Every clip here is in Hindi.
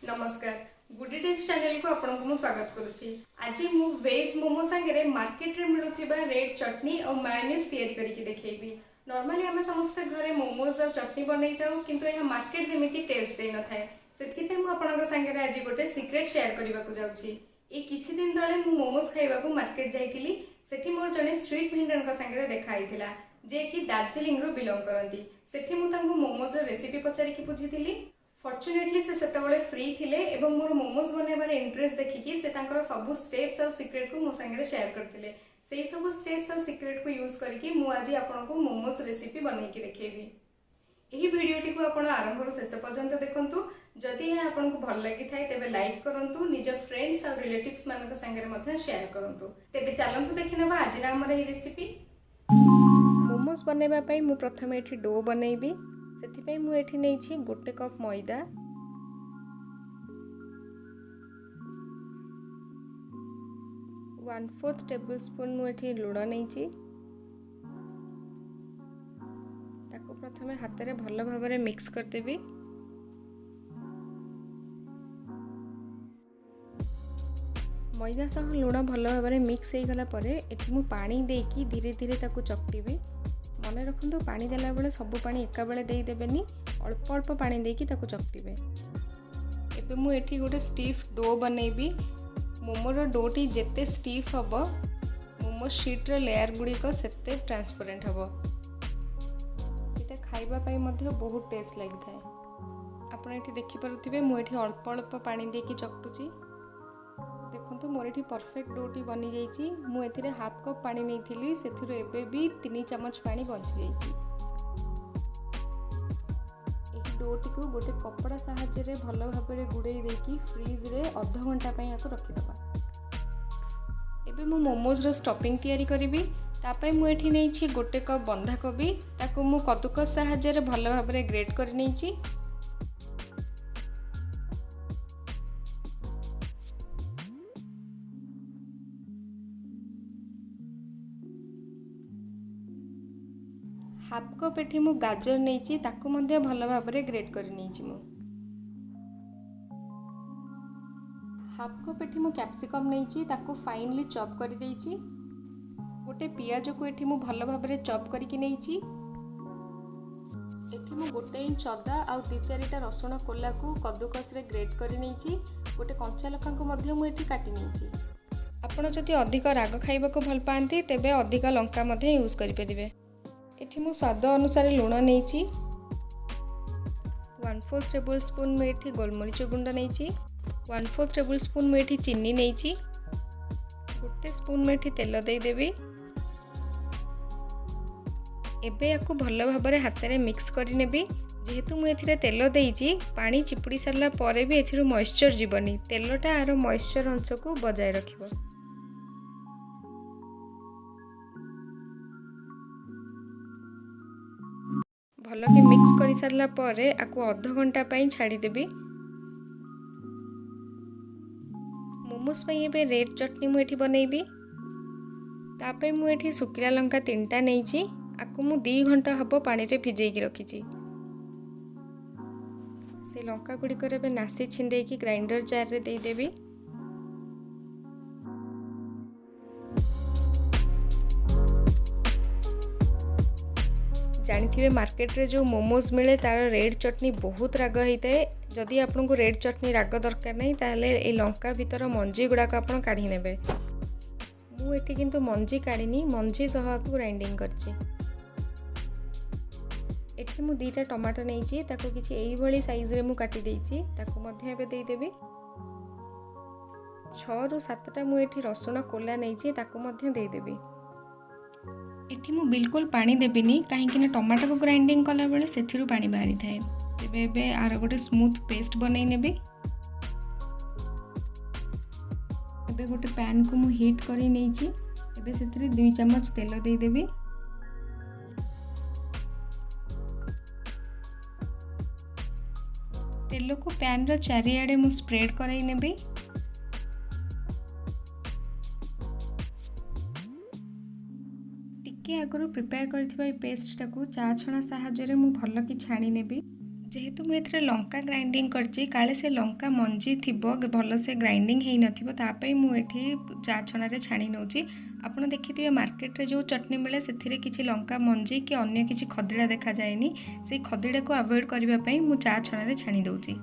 नमस्कार गुडी टेस्ट चैनल को आपन को स्वागत करुच्ची। आज मु वेज मोमो सांगे मार्केट रे मिलुथिबा रेड चटनी और मायोनीज तैयारी करके देखैबी। नॉर्मली आम समस्त घरे मोमोज और चटनी बनई थाउ किंतु यह मार्केट जेमिति टेस्ट दे न थाए। सेति पे मु आपन सांगे आज गोटे सीक्रेट शेयर करबा को जाउची। ए किछि दिन तळे मु मोमोज खाइबा को मार्केट जाइतिली। सेठी मोर जने स्ट्रीट वेंडर का सांगे देखा आइथिला जे कि दार्जिलिंग रो बिलोंग करंती। सेठी मु तांको मोमोज रो रेसिपी पचारि कि बुझितिली। फॉर्चुनेटली से सेतबळे फ्री थिले एवं मोर मोमोज बनैबार इंटरेस्ट देखिकी से तांकर सब स्टेप्स और सीक्रेट को मो संगे शेयर करथिले। सेही सब स्टेप्स और सीक्रेट को यूज करके मु आज आपन को मोमोज रेसिपी बनै के देखेबी। एही वीडियोटी को आपण आरंभ रो शेष पर्यंत देखंतु। जदि यह आपन को भल लागि थाए तेबे लाइक करंतु, निज फ्रेंड्स और रिलेटिव्स मान संगे मध्य शेयर करंतु। तेबे चलंतु देखिनबा आज हमर एही रेसिपी। मोमोज बनैबा पई मु प्रथमे एठी डो बनैबी। सेथिपाई मु एठी नेइछि गोटे कप मैदा, 1/4 टेबलस्पून मु एठी लुण नेइछि। ताको प्रथमे हाथ रे भल भाबरे मिक्स कर देबी। मैदा सह लुण भल भाबरे मिक्स हे गला परे एठी मु पानी देकी धीरे धीरे ताको चकटिबी। मन रखु पानी देला बेले सब पानी एका बेले दे देबेनी, अल्प अल्प पानी देकी ताको चकटिबे। एबे मु एठी गोटे स्टीफ डो बनैबी। मोमोर डोटी जेते स्टीफ हबो मोमो शीट रो लेयर गुडी को सेते ट्रांसपेरेंट हबो। सेटा खाइबा पई मध्ये बहुत टेस्ट लागि थाए। आपण एठी देखि परथिबे मु एठी अल्प अल्प पानी देकी चकटुची। देखंतु मोर एठी परफेक्ट डोटी बनी जाइछि। मु एथिरे हाफ कप पानी नेइथिली, सेथिरो एबे भी 3 चम्मच पानी बंची जाइछि। एही डोटी को गोटे कपड़ा सहायता रे भल भाबरे गुडै देकी फ्रीज रे आधा घंटा पई आको रखि दबा। एबे मु मोमोज रो स्टफिंग तयारी करिवि। तापय मु एठी नेइछि गोटे कप बंधा कोबी, ताको मु कदुकस सहायता रे भल भाबरे ग्रेट करि नेइछि। हाफ कप एठी मु गाजर नेइछि, ताको मध्ये भल भाबरे ग्रेट करि नेइछि। मु हाफ कप एठी मु कैप्सिकम नेइछि, ताको फाइनली चॉप करि देइछि। गोटे पियाज को एठी मु भल भाबरे चॉप करिकि नेइछि। एठी मु गोटे इंच अदा आ 2-4टा रसुण कोला को कदुकस रे ग्रेट करि नेइछि। गोटे कंचा लଙ୍କା को मध्ये मु एठी काटि नेइछि। आपण जदि अधिक राग खाइबा को भल पांती तेबे अधिक लଙ୍କା मध्ये यूज करि परिबे। एठी मु स्वाद अनुसार लुण नेइछि। 1/4 टेबलस्पून में एठी गोलमरीच गुंड नेइछि। 1/4 टेबलस्पून में एठी चीनी नेइछि। गोटे स्पून में एठी तेल देई देबी। एबे याकू भल भाबरे हाथ रे मिक्स करि नेबी। जेहेतु मु एथिरे तेल देइछि, पानी चिपुडी सरला परे भी एथिरो मॉइस्चर जीवनी। तेलटा आरो मॉइस्चर अंश को बजाय रखिबो। भल के मिक्स करि सरला परे आकु आधा घंटा पई छाडी देबी। मोमोज पई एबे रेड चटनी मु एठी बनैबी। तापे मु एठी सुकिला लंका 3टा नेइछि। आकु मु 2 घंटा हबो पानी रे भिजेई कि रखिछि। से लंका गुडी करे बे नासी छिंडे की ग्राइंडर जार रे देई देबी। जानिथिबे मार्केट रे जो मोमोज मिले तार रेड चटनी बहुत राग होता है। जदि आपन को रेड चटनी राग दरकार नहीं ताहले ए लंका भीतर मंजी गुड़ाक आपन काढ़ी नेबे। मु एठी किंतु मंजी काढ़ीनी, मंजी सह को ग्राइंडिंग करछि। एठी मु 2टा टमाटो नेइछि, ताको किछि एई भली साइज रे मु काटी देइछि। ताको मध्ये एबे देई देबी। 6 रु 7टा मु एठी रसुण कोला नेइछि, ताको मध्ये देई देबी। एठी मु बिल्कुल पानी देबिनी, काहेकि ना टमाटो को ग्राइंडिंग कला बेले सेथिरु पानी बाहरी थाए। तेबे एबे आर गोटे स्मूथ पेस्ट बनै नेबी। एबे गोटे पैन को मु हीट करी नेइछि। एबे सेथिरे 2 चम्मच तेल देई देबी। तेल को पैन रो चारिआडे मु स्प्रेड कराई नेबी। टिके आगरो प्रिपेयर करथिबा पेस्ट टाको चा छणा सहायता रे मु भल कि छाणी नेबी। जेहेतु मुझे लंका ग्राइंडिंग करची काले से लंका मंजी थी भल से ग्राइंडिंग हो नापी मुझे चा छणारे छाणी नौची। आपड़ देखिए मार्केट रे जो चटनी मिले से किसी लंका मंजी कि अन्य किसी खदड़ा देखा जाएनी से खदड़ा को अवॉइड करने मु चा छणारे छाणी दौची।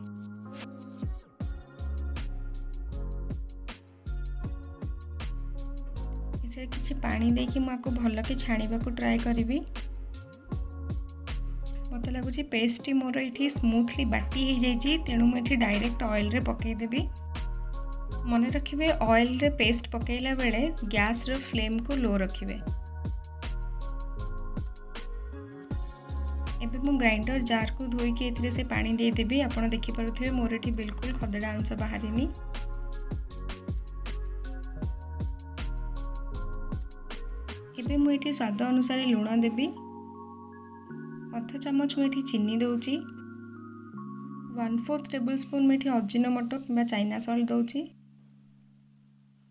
किसी पानी देकी मुझे भल कि छाणा को ट्राए करी। मत लगुच पेस्ट मोर ये स्मूथली बाटी हो जाइए तेणु मुझे डायरेक्ट ऑयल रे पकईदेवी। मन रखिए ऑयल रे पेस्ट पकईला बेले गैस रो फ्लेम को लो रखिए। एबे मु ग्राइंडर जार को धोईकी एथिरे से पानी देदेवी। आपड़ देखिपे मोर ये बिल्कुल खदड़ा अंश बाहरिनी। एबे मुझे स्वाद अनुसार लुण देवी। अधा चामच मुझे चीनी दूची। 1/4 टेबल स्पून मुझे अजिनोमोटो कि चाइना सॉल्ट दूची।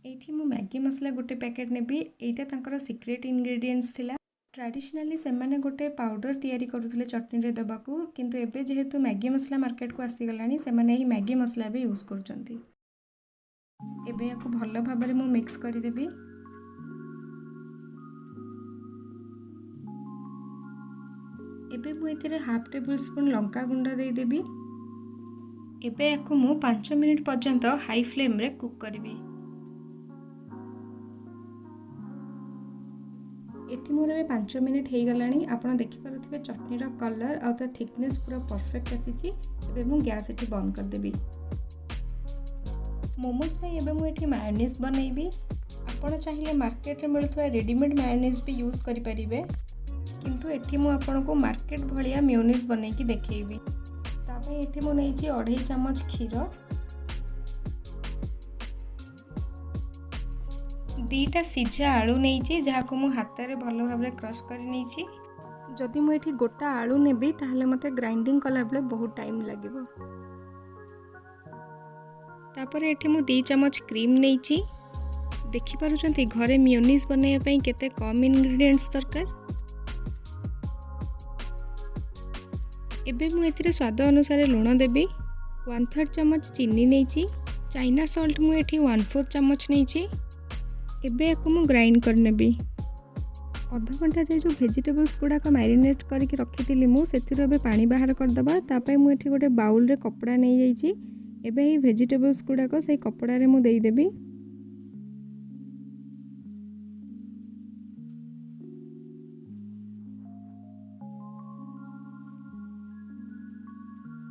ये मैगी मसला गोटे पैकेट नेबी। एटा तांकर सीक्रेट इंग्रेडिएंट्स थिला। ट्रेडिशनली से माने गोटे पाउडर तैयारी करुथिले चटनी रे दबाकू किंतु एबे जेहेतु मैगी मसला मार्केट को आसी गलानी से माने ही मैगी मसला भी यूज करचंती। एबे याकू भलो भाबरे मु मिक्स करि देबी। एबे मु एथिरे 1/2 टेबल स्पून लंका गुंडा दे देबी। एबे याकू मु 5 मिनिट पर्यंत हाई फ्लेम रे कुक करिवि। एठी मोर 5 मिनिट हो गलानी। आपण देखि पारुथिबे चटनी रो कलर आ ता थिकनेस पूरा परफेक्ट आसीची। एबे मु गैस एठी बंद कर देबी। मोमोज पे एबे मु एठी मायोनीज बनैबी। आपण चाहिले मार्केट रे मिलथुवा रेडीमेड मायोनीज भी यूज करि परिबे किंतु एठी मु आपण को मार्केट भलिया मेयोनीज बनैकी देखैबी। तापे एठी मु नैची 2.5 चम्मच क्षीर, 2टा सिझा आलू नैची जहाँ को मु हाथ रे भलो भाबरे क्रश करि नैची। जदि मु एठी गोटा आलू नेबी ताहले मते ग्राइंडिंग कला बेले बहुत टाइम लागिबो। तापर एठी मु 2 चम्मच क्रीम नैची। देखि पारुचंती घरे मेयोनीज बनैया पई केते कम इंग्रेडिएंट्स दरकार। एबे मु एथिरे स्वाद अनुसार लुण देबी। 1/3 चम्मच चीनी नैची। चाइना सॉल्ट मु एठी 1/4 चम्मच नैची। एबे याकू मु ग्राइंड कर नेबी। आधा घंटा जे जो वेजिटेबल्स गुड़ाक मैरिनेट करके रखी मु सेथिरो एबे पानी बाहर कर दबा। तापे मु एठी गोटे बाउल रे कपड़ा नै जाइची। एबे ही वेजिटेबल्स गुड़ाक से कपड़ा रे मु देई देबी।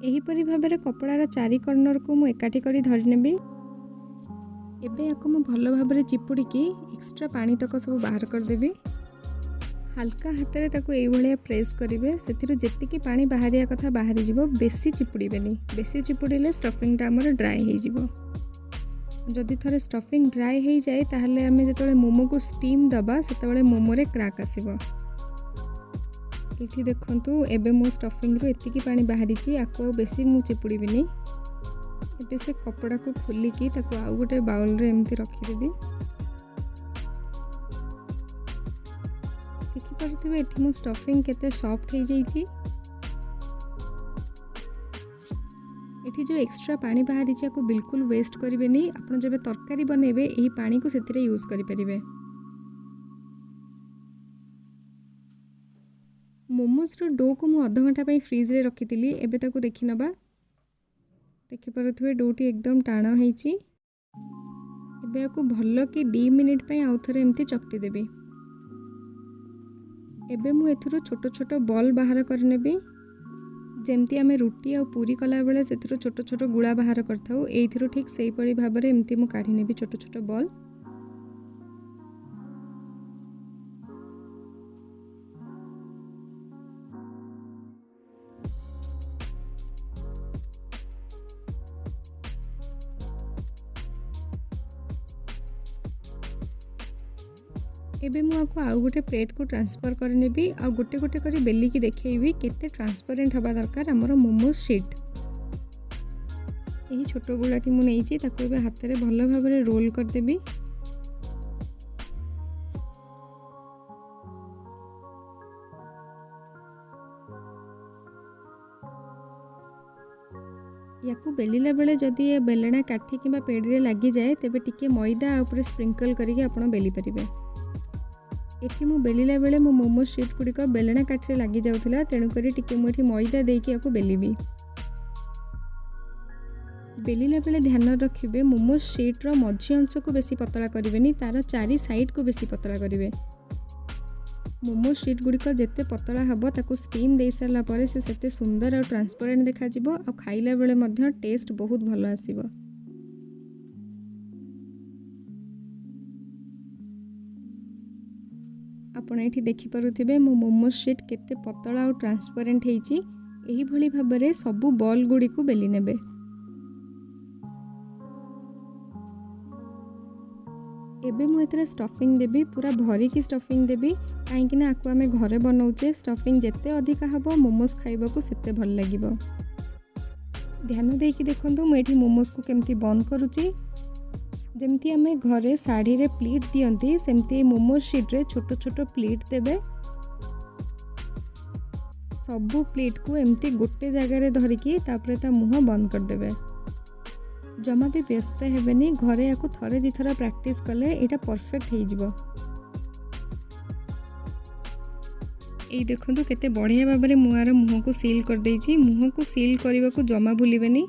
एहीपरी भाबरे कपड़ार चारि कॉर्नर को मु एकाठी करी धरि नेबी। एबे याकू मु भलो भाबरे चिपुड़ी की एक्स्ट्रा पानी तक सब बाहर कर देबी। हल्का हाथ रे ताको एई भलिया प्रेस करिवे। सेथिरु जेतिकी पानी बाहरिया कथा बाहरी जिवो। बेसी चिपुड़ीबेनी। बेसी चिपुड़ीले स्टफिंग टा हमर ड्राई हे जिवो। जदि थरे स्टफिंग ड्राई हे जाए ताहले हमें जेतोले मोमो को स्टीम दबा सेतोले मोमो रे क्रैक आसीबो। ये देखंतु एबे मो स्टफिंग रो एतिकी पानी बाहरी ची। आको बेसी मु चिपुड़ीबिनी। एबे से कपड़ा को खोलिकी ताको आउ गोटे बाउल रे एमती रखी देबी। देखि पारुथिबे एठी मो स्टफिंग केते सॉफ्ट हे जाईची। एठी जो एक्स्ट्रा पानी बाहरी ची आको बिल्कुल वेस्ट करिवेनी। आपण जबे तरकारी बनेबे एही पानी को सेतिरे यूज करि परिबे। मोमोज रो डो को मु आधा घंटा पे फ्रीज रे रखी थिली। एबे ताको देखि नबा। देखि पारुथुबे डोटी एकदम टाण हेची। एबे याकू भल्लो कि 2 मिनिट पे आउ थरे एमती चकटी देबी। एबे मु एथुरो छोटो छोटो बॉल बाहर कर नेबी। जेमती आमे रोटी आ पूरी कला बेले सेथुरो छोटो छोटो गुळा बाहर करथाउ एइथिरो ठीक सेही परी भाबरे एमती मु काढी नेबी छोटो छोटो बॉल। एबे मु आपको आउ गोटे प्लेट को ट्रांसफर कर नेबी। आ गोटे गोटे करी बेली की देखैबी केते ट्रांसपेरेंट हबा दरकार हमरो मोमोज शीट। यही छोट गुलाटी मु नेइची ताको एबे हाथ रे भलो भाबरे रोल कर देबी। बेलिला बेले जदि ये बेलणा काठी कि पेड़ी लगी जाए तेबे टिके मैदा ऊपर स्प्रिंकल करके आपण बेली पारिबे। एठी मु बेलिला बेले मो मोमो शीट गुड़िक बेलणा काठी लगी जाउथिला, तेणुक टिके मुझे मैदा देकी याकू बेलिबी। बेलिला बेले ध्यान रखिए मोमो शीट्र मझी अंश को बेसी पतला करेंगे, तार चारि साइड को बेसी पतला करेंगे। मोमो शीट गुड़िक जिते पतला हम ताको स्टीम दे सारा पर से सेते सुंदर और ट्रांसपेरेंट देखा और खाइला बेले मध्य टेस्ट बहुत भल आसीबो। आपण एठी देखि पारुथिबे मो मोमो शीट केते पतला और ट्रांसपेरेंट हेची। एही भली भाबरे सबु बॉल गुडी को बेली नेबे। एबे मु एतरे स्टफिंग देबी, पूरा भरी की स्टफिंग देबी, कहीं ना आकु आमे घरे बनाऊचे। स्टफिंग जिते अधिक हम मोमोज खाइबा को सेते भल लागिबो। ध्यान देकी देखंतु मु एठी मोमोज को केमती बंद करूची। जेमती आमे घरे साड़ी रे प्लीट दियंती सेमती मोमोज शीट रे छोट छोट प्लीट देबे। सबु प्लीट को एमती गोटे जगह रे धरिकी तापरे ता मुह बंद कर देबे। जमा भी व्यस्त हेबेनी, घरे याकू थरे दी थरा प्रैक्टिस कले एटा परफेक्ट हो जिवो। एई देखंतु केते बढ़िया भाबरे मुआर मुह को सील कर देइची। मुह को सील करबा को जमा भूलिबेनी।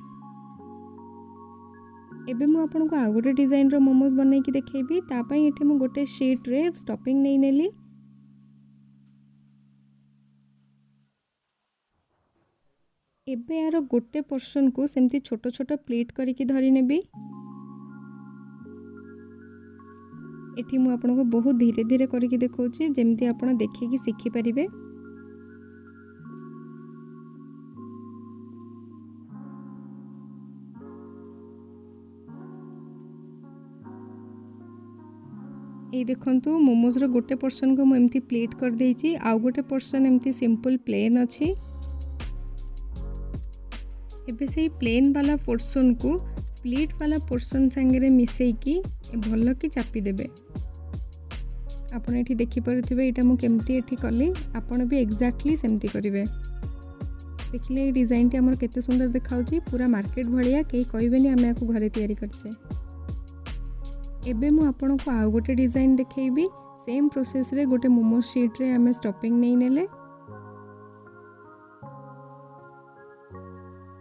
एबे मु आपन को आ गोटे डिजाइन रो मोमोज बनै की देखेबी। ता पई एठे मु गोटे शीट रे स्टफिंग नै नेली। एबे यार गोटे पोर्शन को सेमती छोट छोट प्लेट करके धरी नेबी। एठी मु आपन को बहुत धीरे धीरे करके देखौची, जेमती आपन देखिकी सिखि परिबे। ए देखंतु मोमोज रो गोटे पोर्शन को मु एमती प्लेट कर देइची। आ गोटे पोर्शन एमती सिंपल प्लेन अछि। एबे से प्लेन वाला पोर्शन को प्लीट वाला पोर्शन संगे मिसेकी भल कि चापी देबे। आपण एठी देखि परथिबे एटा मु केमती एठी कली, आपण भी एग्जैक्टली सेमती करिवे। देखिले ए डिजाइन टी हमर केते सुंदर देखाउची, पूरा मार्केट भलिया, केही कहबेनी आमे याकू घरे तयारी करछे। एबे मु आपण को आ गोटे डिजाइन देखैबी। सेम प्रोसेस रे गोटे मोमो शीट रे आमे स्टफिंग नै नेले।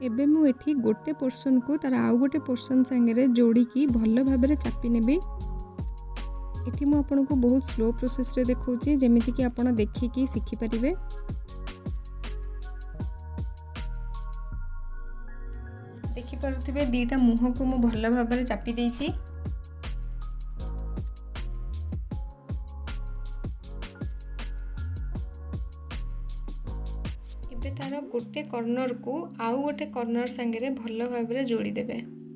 एबे मु एठी गोटे पोर्शन को तार आउ गोटे पोर्शन संगे जोड़ी की भल भाबरे चापी नेबी। एठी मु आपन को बहुत स्लो प्रोसेस रे देखौची, जेमिति कि आपन देखिकी सिखि परिबे। देखि पारुथिबे दीटा मुह को मु भल भाबरे चापी देइची। तार गोटे कॉर्नर को आउ गोटे कॉर्नर संगे भल भाबरे जोड़ी देबे।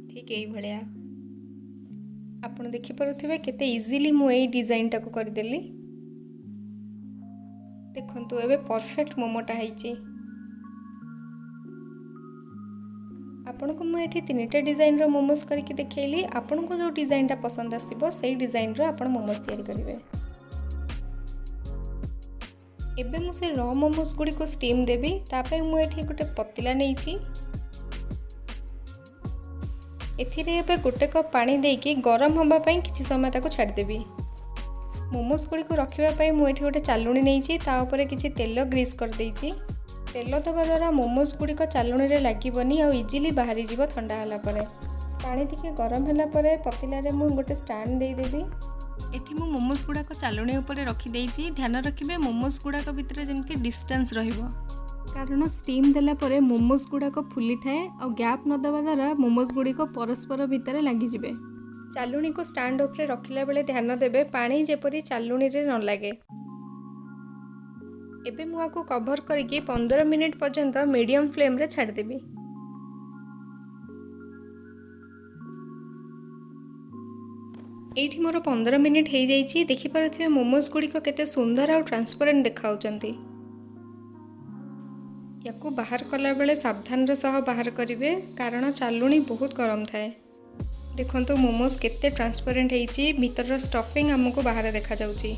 ठीक एई भलिया आपण देखि पारुथिबे केते इजीली मु एई डिजाइन टाको कर देली। देखंतु एबे परफेक्ट मोमोटा हैची। आपण को मु एठी तीनटा डिजाइन रो मोमोज करके देखैली। आपण को जो डिजाइन टा पसंद आसीबो सेई डिजाइन रो आपण मोमोज तयारी करिवे। एबे मु से रॉ मोमोज गुडी को स्टीम देबी। तापे मु एठी गोटे पतिला नेइची। एथिरे एबे गोटे कप पानी देकी गरम हबा पई किछि समय ताको छाड़ देबी। मोमोज गुडी को रखिबा पई मु एठी गोटे चालुणी नेइची। ता ऊपर किछि तेल ग्रीस कर देइची। तेल दबा द्वारा मोमोज गुडी को चालुणी रे लागिबनी आ इजीली बाहरी जिवो ठंडा हला परे। पानी टिके गरम हला परे पतिला रे मु गोटे स्टैंड देई देबी। एठी मु मोमोज गुड़ाक चालुणी उपरे रखी देइची। ध्यान रखिबे मोमोज गुड़ाक भितर जेमती डिस्टेंस रहिबो, कारण स्टीम देला परे मोमोज गुड़ाक फुली थाए और गैप न दबा द्वारा मोमोज गुड़िक परस्पर भितर लागि जिवे। चालुणी को स्टैंड उपरे रखिला बेले ध्यान देबे पानी जेपरी चालुणी रे न लागे। एबे मु आको कवर करके 15 मिनिट पर्यंत मीडियम फ्लेम रे छाड़ देबी। एठी मोर 15 मिनिट हो जाइए। देखिपे मोमोज गुड़िक केते सुंदर और ट्रांसपेरेंट देखाउचंती। याकू बाहर कला बेले सावधान सह बाहर करिवे, कारण चालुणी बहुत गरम थाए। देखंतु मोमोज केते ट्रांसपेरेंट होइची, भीतर स्टफिंग हमको बाहर देखा जाउची।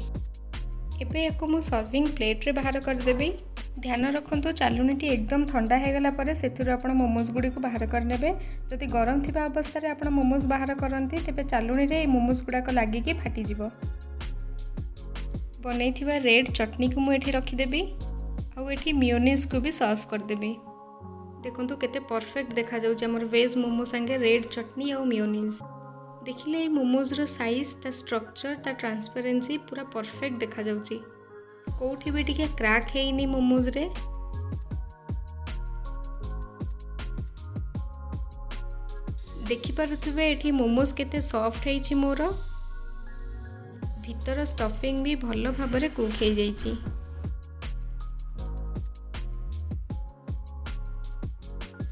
एबे याकू मु सर्विंग प्लेट रे बाहर कर देबी। ध्यान रखନ୍ତୁ चालुणीटी एकदम ठंडा होगला पर से आप मोमोज गुड़ी को बाहर करने। जदि गरम थी अवस्था आप मोमोज बाहर करती तेज चालुणी रे मोमोज गुड़ाक लगिकी फाटीज। बनई रेड चटनी को मुझे रखीदेवी आठी मेयोनीज को भी सर्व करदेवी। देखो केते परफेक्ट देखा जाउछ हमर वेज मोमो संगे रेड चटनी और मेयोनीज। देखिले मोमोज रो साइज ता स्ट्रक्चर ता ट्रांसपेरेंसी पूरा परफेक्ट देखा जाउछि। कोठी भी टिके क्रैक हेइनी मोमोज रे। देखि पारुथिबे एठी मोमोज केते सॉफ्ट हेइछि मोर। भीतर स्टफिंग भी भल भाबरे कुक हे जाइछि।